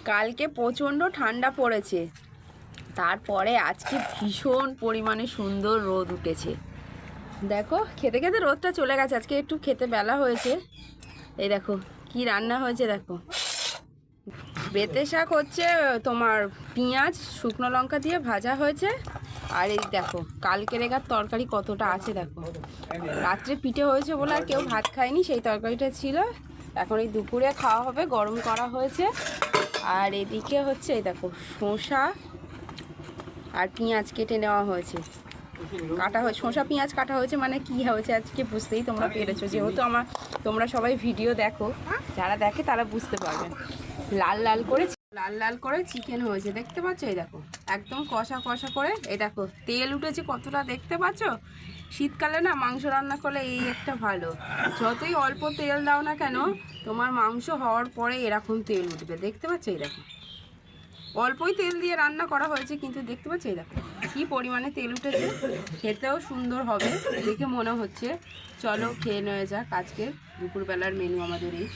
কালকে প্রচণ্ড ঠান্ডা পড়েছে, তারপরে আজকে ভীষণ পরিমাণে সুন্দর রোদ উঠেছে। দেখো খেতে খেতে রোদটা চলে গেছে, আজকে একটু খেতে বেলা হয়েছে। এই দেখো কি রান্না হয়েছে, দেখো বেতে শাক হচ্ছে তোমার পেঁয়াজ শুকনো লঙ্কা দিয়ে ভাজা হয়েছে। আর এই দেখো কালকের এগার তরকারি কতটা আছে, দেখো রাত্রে পিঠে হয়েছে বলে আর কেউ ভাত খায়নি, সেই তরকারিটা ছিল। এখন এই দুপুরে খাওয়া হবে, গরম করা হয়েছে। আর এদিকে হচ্ছে এই দেখো শসা আর পেঁয়াজ কেটে নেওয়া হয়েছে, কাটা হয়েছে শসা পেঁয়াজ কাটা হয়েছে। মানে কি হয়েছে আজকে বুঝতেই তোমরা পেরেছো, যেহেতু তোমরা সবাই ভিডিও দেখো, যারা দেখে তারা বুঝতে পারবেন। লাল লাল করে চিকেন হয়েছে, দেখতে পাচ্ছ? এই দেখো একদম কষা কষা করে। এই দেখো তেল উঠেছে কতটা, দেখতে পাচ্ছ? শীতকালে না মাংস রান্না করলে এই একটা ভালো, যতই অল্প তেল দাও না কেন তোমার মাংস হওয়ার পরে এরকম তেল উঠবে, দেখতে পাচ্ছ? এই দেখো অল্পই তেল দিয়ে রান্না করা হয়েছে, কিন্তু দেখতে পাচ্ছ এই দেখো কী পরিমাণে তেল উঠেছে। খেতেও সুন্দর হবে দেখে মনে হচ্ছে। চলো খেয়ে নেওয়া যাক, আজকের দুপুরবেলার মেনু আমাদের এই।